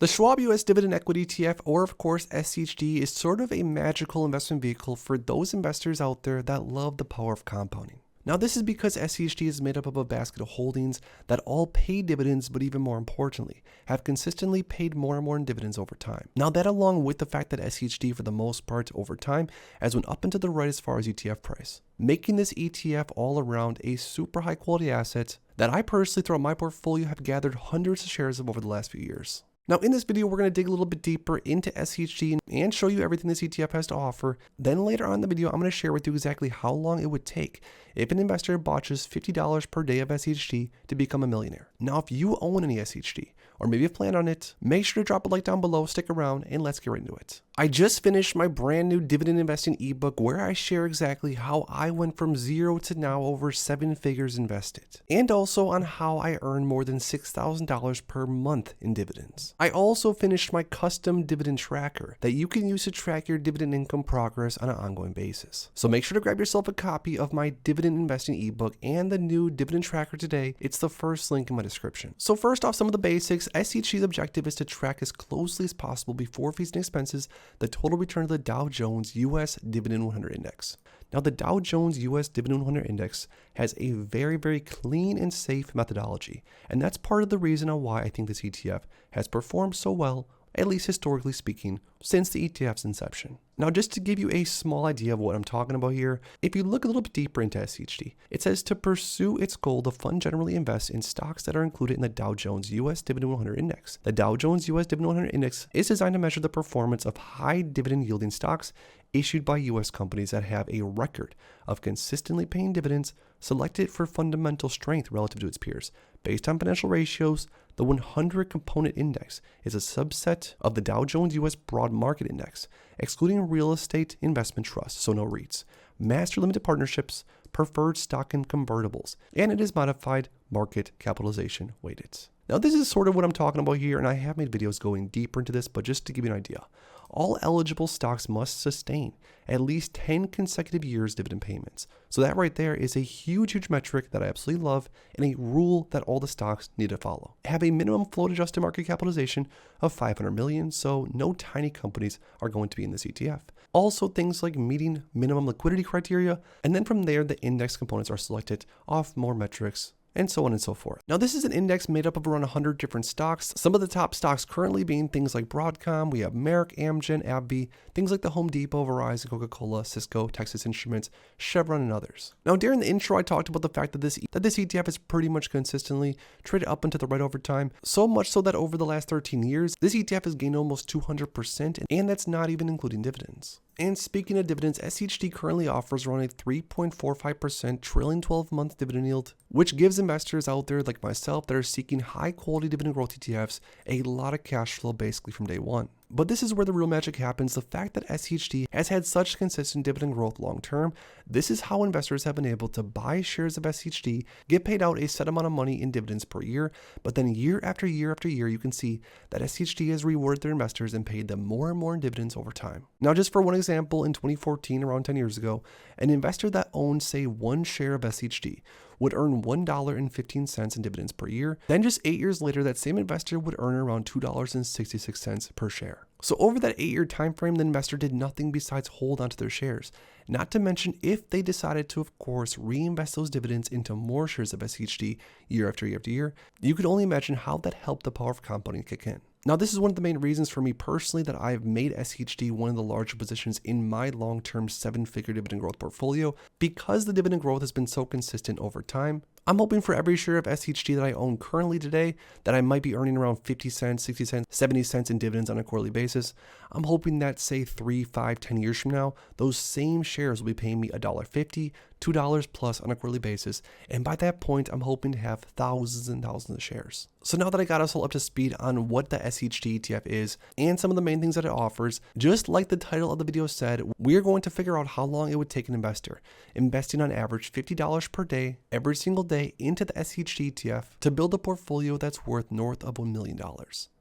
The Schwab US Dividend Equity ETF, or of course SCHD, is sort of a magical investment vehicle for those investors out there that love the power of compounding. Now this is because SCHD is made up of a basket of holdings that all pay dividends, but even more importantly, have consistently paid more and more in dividends over time. Now that, along with the fact that SCHD for the most part over time has went up and to the right as far as ETF price, making this ETF all around a super high quality asset that I personally throughout my portfolio have gathered hundreds of shares of over the last few years. Now in this video, we're going to dig a little bit deeper into SCHD and show you everything this ETF has to offer. Then later on in the video, I'm going to share with you exactly how long it would take if an investor bought just $50 per day of SCHD to become a millionaire. Now, if you own any SCHD, or maybe have planned on it, make sure to drop a like down below, stick around, and let's get right into it. I just finished my brand new dividend investing ebook where I share exactly how I went from zero to now over 7 figures invested, and also on how I earned more than $6,000 per month in dividends. I also finished my custom dividend tracker that you can use to track your dividend income progress on an ongoing basis. So make sure to grab yourself a copy of my dividend investing ebook and the new dividend tracker today. It's the first link in my description. So first off, some of the basics. SCHD's objective is to track as closely as possible before fees and expenses the total return of the Dow Jones US Dividend 100 Index. Now the Dow Jones US Dividend 100 Index has a very clean and safe methodology, and that's part of the reason on why I think this ETF has performed so well, at least historically speaking, since the ETF's inception. Now, just to give you a small idea of what I'm talking about here, if you look a little bit deeper into SCHD, it says to pursue its goal, the fund generally invests in stocks that are included in the Dow Jones US Dividend 100 Index. The Dow Jones US Dividend 100 Index is designed to measure the performance of high dividend yielding stocks issued by US companies that have a record of consistently paying dividends, selected for fundamental strength relative to its peers. Based on financial ratios, the 100 component index is a subset of the Dow Jones US Broad Market Index, excluding real estate investment trusts, so no REITs, master limited partnerships, preferred stock and convertibles, and it is modified market capitalization weighted. Now this is sort of what I'm talking about here, and I have made videos going deeper into this, but just to give you an idea, all eligible stocks must sustain at least 10 consecutive years dividend payments. So that right there is a huge metric that I absolutely love, and a rule that all the stocks need to follow. Have a minimum float adjusted market capitalization of 500 million, so no tiny companies are going to be in this ETF. Also things like meeting minimum liquidity criteria, and then from there the index components are selected off more metrics, and so on and so forth. Now this is an index made up of around 100 different stocks, some of the top stocks currently being things like Broadcom, we have Merck, Amgen, abbvie, things like the Home Depot, Verizon, Coca-Cola, Cisco, Texas Instruments, Chevron, and others. Now during the intro I talked about the fact that this ETF is pretty much consistently traded up and to the right over time, so much so that over the last 13 years, this ETF has gained almost 200%, and that's not even including dividends. And speaking of dividends, SCHD currently offers around a 3.45% trailing 12-month dividend yield, which gives investors out there like myself that are seeking high-quality dividend growth ETFs a lot of cash flow basically from day one. But this is where the real magic happens. The fact that SCHD has had such consistent dividend growth long term, this is how investors have been able to buy shares of SCHD, get paid out a set amount of money in dividends per year, but then year after year after year, you can see that SCHD has rewarded their investors and paid them more and more in dividends over time. Now, just for one example, in 2014, around 10 years ago, an investor that owned, say, 1 share of SCHD would earn $1.15 in dividends per year. Then just 8 years later, that same investor would earn around $2.66 per share. So over that 8-year time frame, the investor did nothing besides hold onto their shares. Not to mention if they decided to, of course, reinvest those dividends into more shares of SCHD year after year after year, you could only imagine how that helped the power of compounding kick in. Now, this is one of the main reasons for me personally that I've made SCHD one of the larger positions in my long-term 7-figure dividend growth portfolio, because the dividend growth has been so consistent over time. I'm hoping for every share of SCHD that I own currently today that I might be earning around 50 cents, 60 cents, 70 cents in dividends on a quarterly basis. I'm hoping that, say, 3, 5, 10 years from now, those same shares will be paying me $1.50, $2 plus on a quarterly basis. And by that point, I'm hoping to have thousands and thousands of shares. So now that I got us all up to speed on what the SCHD ETF is and some of the main things that it offers, just like the title of the video said, we're going to figure out how long it would take an investor investing on average $50 per day, every single day into the SCHD ETF to build a portfolio that's worth north of $1 million.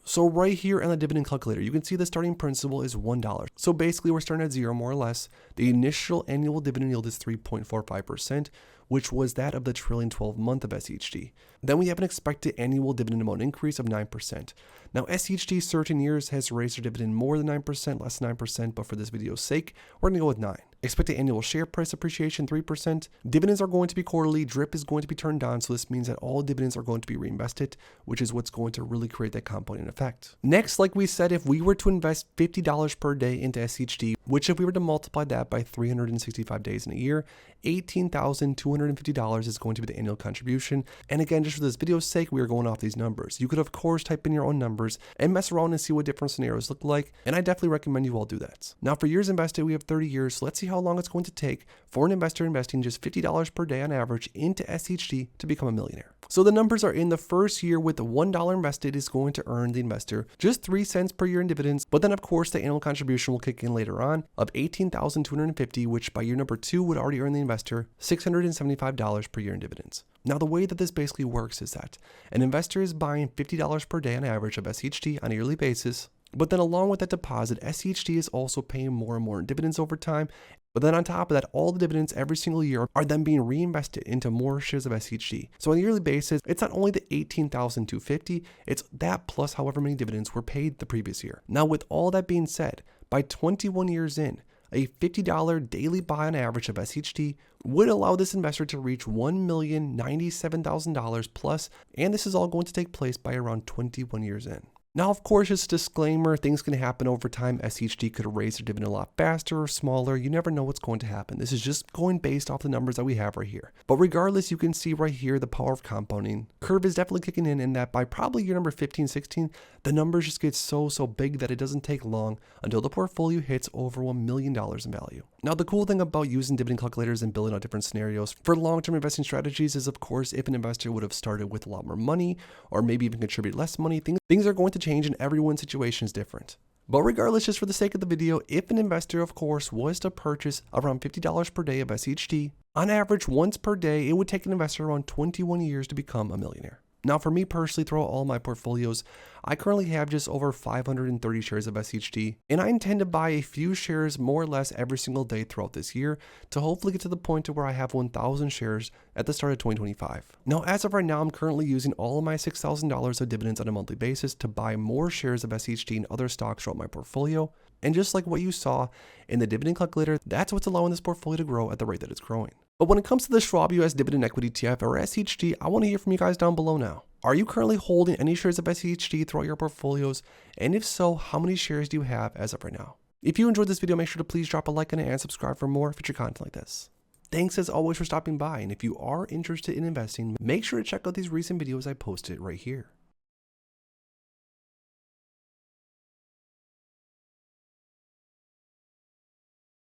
So right here on the Dividend Calculator, you can see the starting principal is $1. So basically we're starting at zero more or less. The initial annual dividend yield is 3.45%, which was that of the trailing 12 month of SCHD. Then we have an expected annual dividend amount increase of 9%. Now, SCHD certain years has raised their dividend more than 9%, less than 9%, but for this video's sake, we're going to go with 9. Expected annual share price appreciation, 3%. Dividends are going to be quarterly. DRIP is going to be turned on, so this means that all dividends are going to be reinvested, which is what's going to really create that compounding effect. Next, like we said, if we were to invest $50 per day into SCHD, which if we were to multiply that by 365 days in a year, $18,250 is going to be the annual contribution. And again, just for this video's sake, we are going off these numbers. You could, of course, type in your own numbers and mess around and see what different scenarios look like, and I definitely recommend you all do that. Now, for years invested, we have 30 years, so let's see how long it's going to take for an investor investing just $50 per day on average into SCHD to become a millionaire. So the numbers are in the first year with the $1 invested is going to earn the investor just 3 cents per year in dividends, but then of course the annual contribution will kick in later on of $18,250, which by year number 2 would already earn the investor $675 per year in dividends. Now the way that this basically works is that an investor is buying $50 per day on average of SCHD on a yearly basis, but then along with that deposit, SCHD is also paying more and more in dividends over time. But then on top of that, all the dividends every single year are then being reinvested into more shares of SCHD. So on a yearly basis, it's not only the $18,250, it's that plus however many dividends were paid the previous year. Now with all that being said, by 21 years in, a $50 daily buy on average of SCHD would allow this investor to reach $1,097,000 plus, and this is all going to take place by around 21 years in. Now, of course, just a disclaimer, things can happen over time. SCHD could raise their dividend a lot faster or smaller. You never know what's going to happen. This is just going based off the numbers that we have right here. But regardless, you can see right here, the power of compounding curve is definitely kicking in that by probably year number 15, 16, the numbers just get so big that it doesn't take long until the portfolio hits over $1 million in value. Now, the cool thing about using dividend calculators and building out different scenarios for long-term investing strategies is, of course, if an investor would have started with a lot more money or maybe even contributed less money, things are going to change and everyone's situation is different. But regardless, just for the sake of the video, if an investor, of course, was to purchase around $50 per day of SCHD, on average once per day, it would take an investor around 21 years to become a millionaire. Now, for me personally, throughout all my portfolios, I currently have just over 530 shares of SCHD, and I intend to buy a few shares more or less every single day throughout this year to hopefully get to the point to where I have 1,000 shares at the start of 2025. Now, as of right now, I'm currently using all of my $6,000 of dividends on a monthly basis to buy more shares of SCHD and other stocks throughout my portfolio. And just like what you saw in the dividend calculator, that's what's allowing this portfolio to grow at the rate that it's growing. But when it comes to the Schwab US Dividend Equity ETF or SCHD, I want to hear from you guys down below now. Are you currently holding any shares of SCHD throughout your portfolios? And if so, how many shares do you have as of right now? If you enjoyed this video, make sure to please drop a like on it and subscribe for more future content like this. Thanks as always for stopping by, and if you are interested in investing, make sure to check out these recent videos I posted right here.